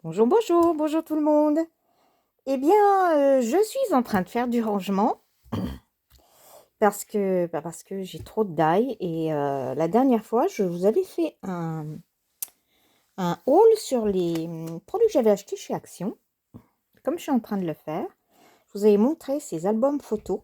Bonjour, bonjour, bonjour tout le monde. Eh bien, je suis en train de faire du rangement parce que j'ai trop de dailles et la dernière fois, je vous avais fait un haul sur les produits que j'avais achetés chez Action. Comme je suis en train de le faire, je vous avais montré ces albums photos.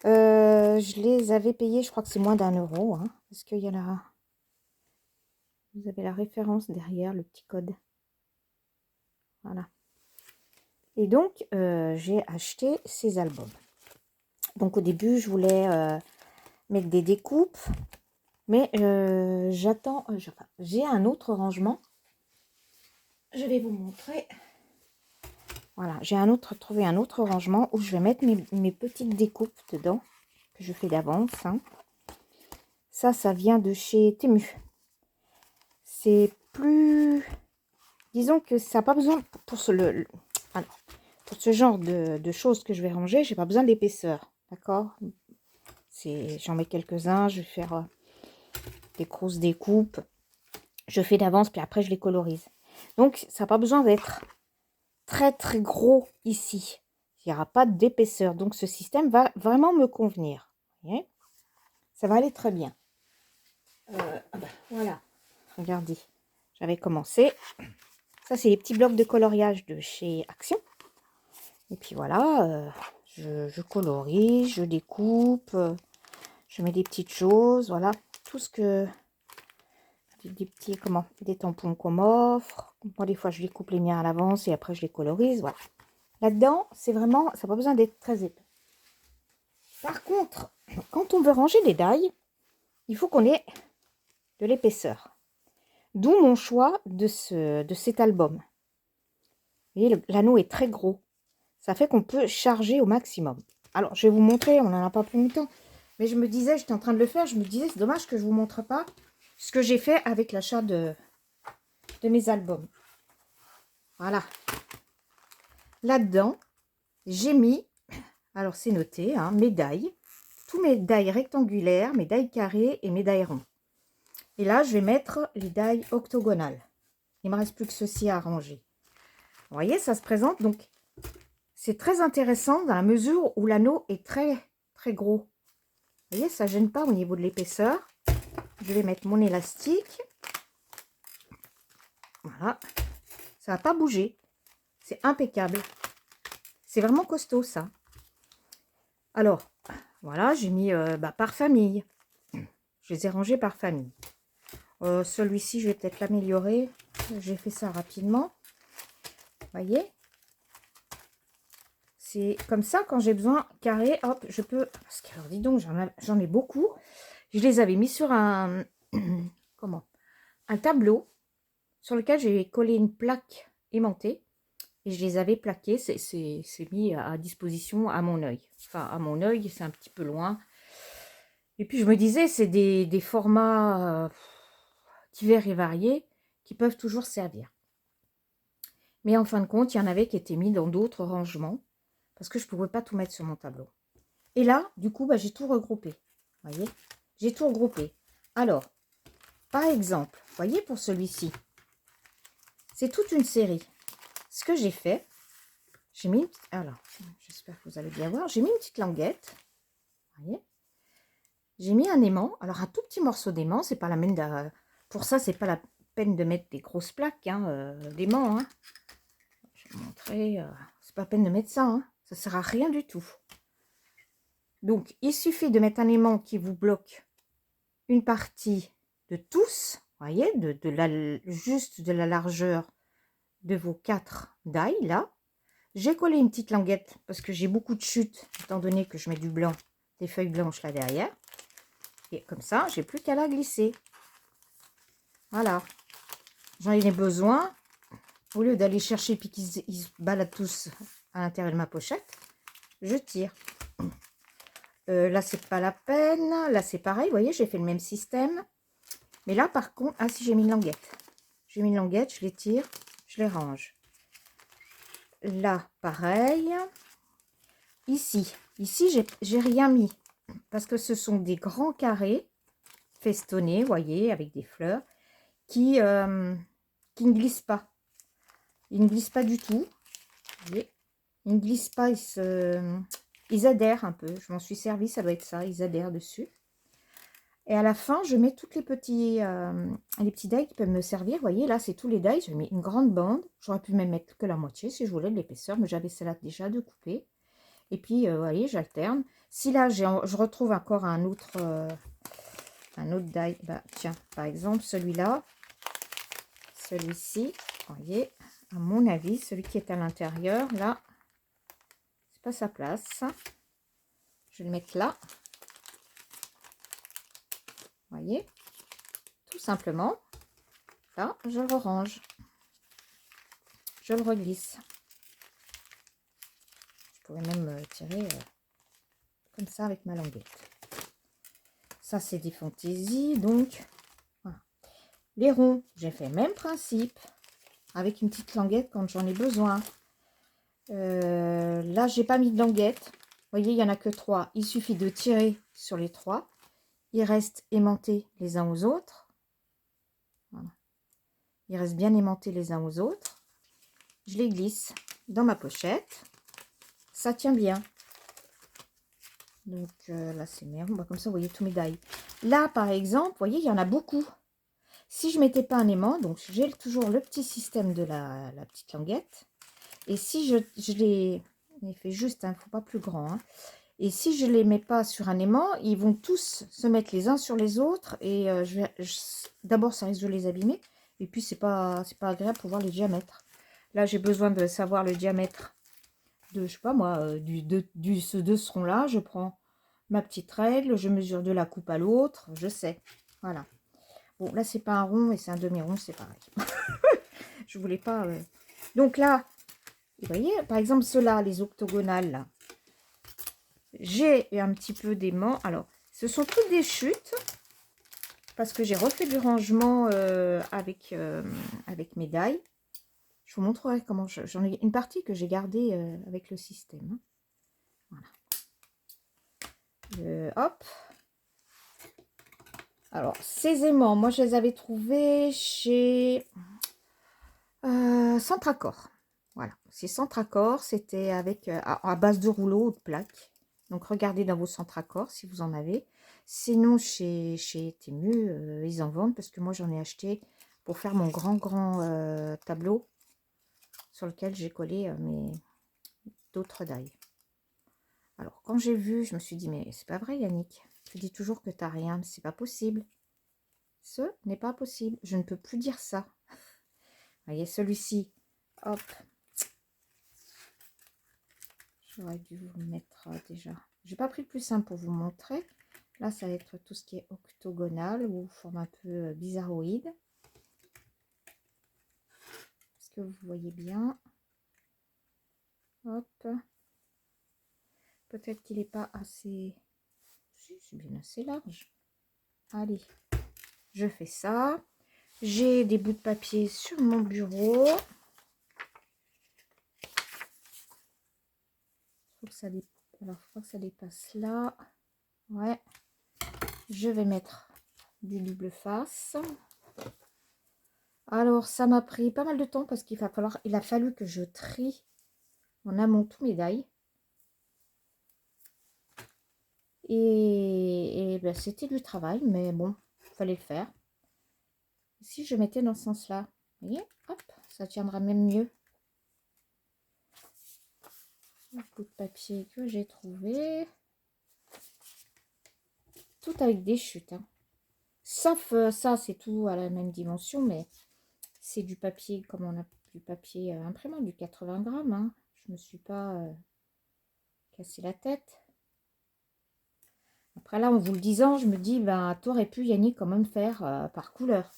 Je les avais payés, je crois que c'est moins d'1 euro, hein, parce qu'il y a vous avez la référence derrière, le petit code. Voilà. Et donc, j'ai acheté ces albums. Donc au début, je voulais mettre des découpes, mais j'attends, enfin, j'ai un autre rangement. Je vais vous montrer. Voilà, j'ai trouvé un autre rangement où je vais mettre mes petites découpes dedans, que je fais d'avance, hein. Ça vient de chez Temu. C'est plus... Disons que ça n'a pas besoin, pour alors, pour ce genre de choses que je vais ranger, j'ai pas besoin d'épaisseur, d'accord? J'en mets quelques-uns, je vais faire des grosses découpes. Je fais d'avance, puis après je les colorise. Donc, ça n'a pas besoin d'être très très gros ici. Il n'y aura pas d'épaisseur. Donc, ce système va vraiment me convenir. Vous voyez, ça va aller très bien. Voilà. Regardez, j'avais commencé. Ça, c'est les petits blocs de coloriage de chez Action. Et puis voilà, je colorise, je découpe, je mets des petites choses. Voilà, tout ce que... des tampons qu'on m'offre. Moi, des fois, je les coupe les miens à l'avance et après, je les colorise. Voilà. Là-dedans, c'est vraiment... Ça n'a pas besoin d'être très épais. Par contre, quand on veut ranger des dailles, il faut qu'on ait de l'épaisseur. D'où mon choix de cet album. Vous voyez, l'anneau est très gros. Ça fait qu'on peut charger au maximum. Alors, je vais vous montrer, on n'en a pas plus longtemps. Mais je me disais, j'étais en train de le faire, je me disais, c'est dommage que je ne vous montre pas ce que j'ai fait avec l'achat de mes albums. Voilà. Là-dedans, j'ai mis, alors c'est noté, hein, mes dailles. Tous mes dailles rectangulaires, mes dailles carrées et mes dailles ronds. Et là, je vais mettre les dailles octogonales. Il ne me reste plus que ceci à ranger. Vous voyez, ça se présente. Donc, c'est très intéressant dans la mesure où l'anneau est très, très gros. Vous voyez, ça ne gêne pas au niveau de l'épaisseur. Je vais mettre mon élastique. Voilà. Ça ne va pas bouger. C'est impeccable. C'est vraiment costaud, ça. Alors, voilà, j'ai mis par famille. Je les ai rangés par famille. Celui-ci, je vais peut-être l'améliorer. J'ai fait ça rapidement. Vous voyez? C'est comme ça, quand j'ai besoin carré, hop, je peux... Parce que, alors, dis donc, j'en ai beaucoup. Je les avais mis sur un... Comment? Un tableau sur lequel j'ai collé une plaque aimantée. Et je les avais plaqués. C'est mis à disposition à mon œil. Enfin, à mon œil, c'est un petit peu loin. Et puis, je me disais, c'est des formats divers et variés qui peuvent toujours servir. Mais en fin de compte, il y en avait qui étaient mis dans d'autres rangements parce que je ne pouvais pas tout mettre sur mon tableau. Et là, du coup, j'ai tout regroupé. Vous voyez, j'ai tout regroupé. Alors, par exemple, vous voyez, pour celui-ci, c'est toute une série. Ce que j'ai fait, j'ai mis... Alors, j'espère que vous allez bien voir. J'ai mis une petite languette. Vous voyez, j'ai mis un aimant. Alors, un tout petit morceau d'aimant. C'est pas la peine de... Pour ça, c'est pas la peine de mettre des grosses plaques d'aimant. Hein. Je vais vous montrer. C'est pas la peine de mettre ça. Hein. Ça sert à rien du tout. Donc, il suffit de mettre un aimant qui vous bloque une partie de tous, voyez, juste de la largeur de vos 4 dailles, là. J'ai collé une petite languette parce que j'ai beaucoup de chutes, étant donné que je mets du blanc, des feuilles blanches là derrière. Et comme ça, j'ai plus qu'à la glisser. Voilà. J'en ai besoin. Au lieu d'aller chercher puis qu'ils se baladent tous à l'intérieur de ma pochette, je tire. Là, c'est pas la peine. Là, c'est pareil. Vous voyez, j'ai fait le même système. Mais là, par contre... Ah, si, j'ai mis une languette. J'ai mis une languette, je les tire, je les range. Là, pareil. Ici, j'ai rien mis. Parce que ce sont des grands carrés festonnés, vous voyez, avec des fleurs, qui ne glissent pas. Il ne glisse pas du tout. Vous voyez, il ne glisse pas, ils adhèrent un peu. Je m'en suis servi, ça doit être ça, ils adhèrent dessus. Et à la fin, je mets toutes les petits die qui peuvent me servir. Vous voyez, là, c'est tous les die. J'ai mis une grande bande. J'aurais pu même mettre que la moitié si je voulais de l'épaisseur, mais j'avais celle-là déjà de couper. Et puis, vous voyez, j'alterne. Si là, je retrouve encore un autre die, bah, tiens, par exemple, celui-là, celui-ci, vous voyez, à mon avis, celui qui est à l'intérieur, là, c'est pas sa place. Je vais le mettre là. Vous voyez, tout simplement. Là, je le range. Je le reglisse. Je pourrais même tirer comme ça avec ma languette. Ça, c'est des fantaisies. Donc, voilà. Les ronds, j'ai fait le même principe. Avec une petite languette quand j'en ai besoin. Là, j'ai pas mis de languette. Vous voyez, il n'y en a que 3. Il suffit de tirer sur les 3. Ils restent aimantés les uns aux autres. Voilà. Ils restent bien aimantés les uns aux autres. Je les glisse dans ma pochette. Ça tient bien. Donc là, c'est merde. Bah, comme ça, vous voyez tous mes die. Là, par exemple, vous voyez, il y en a beaucoup. Si je ne mettais pas un aimant, donc j'ai toujours le petit système de la petite languette. Et si je les... Il fait juste, il ne faut pas plus grand. Hein. Et si je ne les mets pas sur un aimant, ils vont tous se mettre les uns sur les autres. Et d'abord, ça risque de les abîmer. Et puis, c'est pas agréable pour voir les diamètres. Là, j'ai besoin de savoir le diamètre de, je sais pas moi, de ce rond-là. Je prends ma petite règle, je mesure de la coupe à l'autre, je sais. Voilà. Bon, là, c'est pas un rond et c'est un demi-rond, c'est pareil. Je voulais pas... Donc là, vous voyez, par exemple, ceux-là, les octogonales, là, j'ai un petit peu d'aimant. Alors, ce sont toutes des chutes, parce que j'ai refait du rangement avec mes die. Je vous montrerai comment j'en ai une partie que j'ai gardée avec le système. Voilà. Hop. Alors, ces aimants, moi, je les avais trouvés chez Centracor. Voilà, c'est Centracor. C'était avec à base de rouleaux ou de plaques. Donc, regardez dans vos Centracor si vous en avez. Sinon, chez Temu, ils en vendent parce que moi, j'en ai acheté pour faire mon grand tableau sur lequel j'ai collé d'autres die. Alors, quand j'ai vu, je me suis dit, mais c'est pas vrai, Yannick. Tu dis toujours que tu n'as rien, mais c'est pas possible. Ce n'est pas possible. Je ne peux plus dire ça. Vous voyez, celui-ci, hop. J'aurais dû vous le mettre déjà. J'ai pas pris le plus simple pour vous montrer. Là, ça va être tout ce qui est octogonal ou forme un peu bizarroïde. Est-ce que vous voyez bien? Hop. Peut-être qu'il n'est pas assez... Si, c'est bien assez large. Allez, je fais ça. J'ai des bouts de papier sur mon bureau. Faut que ça Alors, faut que ça dépasse là. Ouais. Je vais mettre du double face. Alors, ça m'a pris pas mal de temps parce qu'il a fallu que je trie en amont tous mes die. Et ben, c'était du travail, mais bon, il fallait le faire. Si je mettais dans ce sens-là, vous voyez, hop, ça tiendra même mieux. Un bout de papier que j'ai trouvé. Tout avec des chutes. Hein. Sauf ça, c'est tout à la même dimension, mais c'est du papier, comme on a du papier imprimant, du 80 grammes. Hein. Je me suis pas cassé la tête. Après là, en vous le disant, je me dis, ben, t'aurais pu, Yannick, quand même faire par couleur.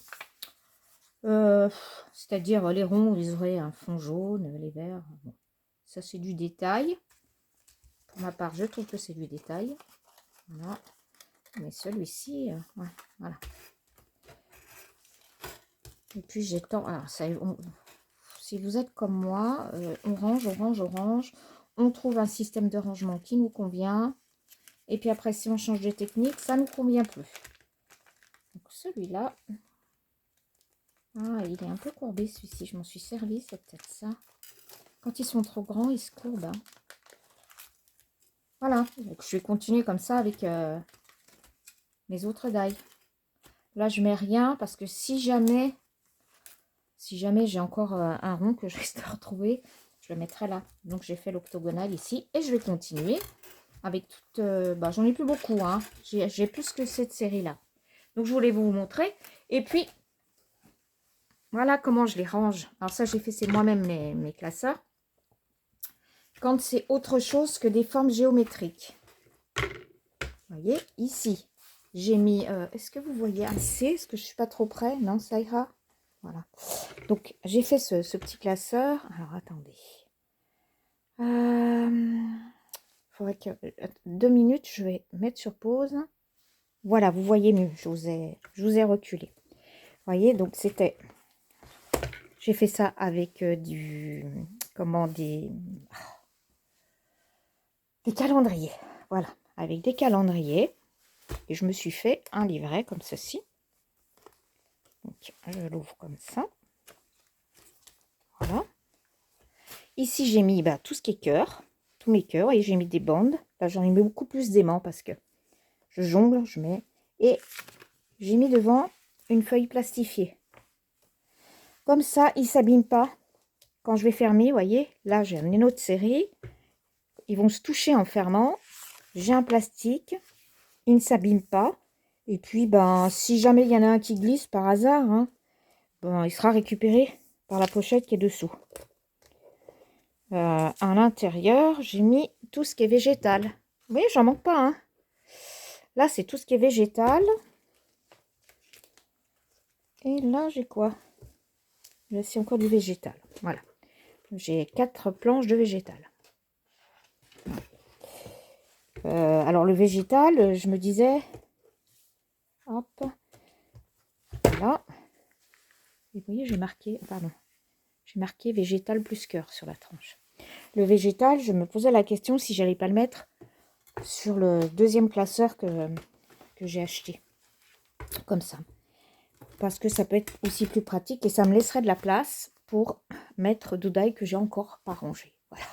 C'est-à-dire les ronds, ils auraient un fond jaune, les verts. Bon. Ça, c'est du détail. Pour ma part, je trouve que c'est du détail. Voilà. Mais celui-ci, ouais, voilà. Et puis, j'ai tant... Alors, ça, si vous êtes comme moi, on range, on range, on range. On trouve un système de rangement qui nous convient. Et puis après, si on change de technique, ça ne nous convient plus. Donc celui-là, Ah, il est un peu courbé celui-ci. Je m'en suis servi, c'est peut-être ça. Quand ils sont trop grands, ils se courbent. Hein. Voilà. Donc, je vais continuer comme ça avec mes autres die. Là, je mets rien parce que si jamais j'ai encore un rond que je risque de retrouver, je le mettrai là. Donc, j'ai fait l'octogonal ici et je vais continuer avec toute... j'en ai plus beaucoup, hein. J'ai plus que cette série-là. Donc, je voulais vous montrer. Et puis, voilà comment je les range. Alors ça, j'ai fait, c'est moi-même mes classeurs. Quand c'est autre chose que des formes géométriques. Vous voyez, ici, j'ai mis... est-ce que vous voyez assez? Est-ce que je suis pas trop près? Non, ça ira. Voilà. Donc, j'ai fait ce petit classeur. Alors, attendez. Faudrait que... 2 minutes, je vais mettre sur pause. Voilà, vous voyez mieux. Je vous ai reculé. Vous voyez, donc c'était... J'ai fait ça avec des calendriers. Voilà, avec des calendriers. Et je me suis fait un livret comme ceci. Donc, je l'ouvre comme ça. Voilà. Ici, j'ai mis tout ce qui est cœur, tous mes cœurs, et j'ai mis des bandes. Là, j'en ai mis beaucoup plus d'aimants parce que je jongle, je mets. Et j'ai mis devant une feuille plastifiée. Comme ça, ils ne s'abîment pas. Quand je vais fermer, vous voyez, là, j'ai une autre série. Ils vont se toucher en fermant. J'ai un plastique. Il ne s'abîme pas. Et puis, si jamais il y en a un qui glisse par hasard, hein, il sera récupéré par la pochette qui est dessous. À l'intérieur, j'ai mis tout ce qui est végétal. Vous voyez, j'en manque pas. Hein. Là, c'est tout ce qui est végétal. Et là, j'ai quoi? Là, c'est encore du végétal. Voilà. J'ai 4 planches de végétal. Alors, le végétal, je me disais... Hop. Voilà. Et vous voyez, j'ai marqué... Pardon. J'ai marqué végétal plus cœur sur la tranche. Le végétal, je me posais la question si j'allais pas le mettre sur le deuxième classeur que j'ai acheté. Comme ça. Parce que ça peut être aussi plus pratique et ça me laisserait de la place pour mettre d'oudaille que j'ai encore pas rangé. Voilà.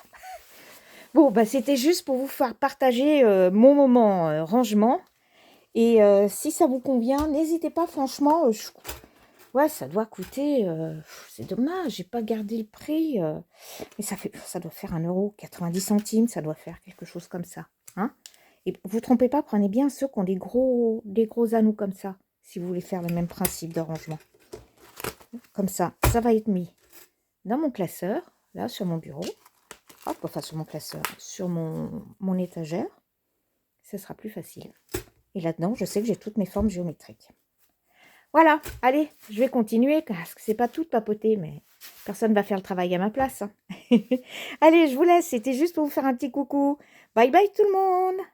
Bon, c'était juste pour vous faire partager mon moment rangement. Et si ça vous convient, n'hésitez pas, franchement. Ouais, ça doit coûter... c'est dommage, j'ai pas gardé le prix. Mais ça doit faire 1,90 €, ça doit faire quelque chose comme ça. Hein, et vous trompez pas, prenez bien ceux qui ont des gros anneaux comme ça. Si vous voulez faire le même principe de rangement. Comme ça va être mis dans mon classeur, là, sur mon bureau. Hop, enfin, sur mon classeur, sur mon étagère. Ce sera plus facile. Et là-dedans, je sais que j'ai toutes mes formes géométriques. Voilà, allez, je vais continuer, parce que c'est pas tout papoter, mais personne ne va faire le travail à ma place. Hein. Allez, je vous laisse, c'était juste pour vous faire un petit coucou. Bye bye tout le monde!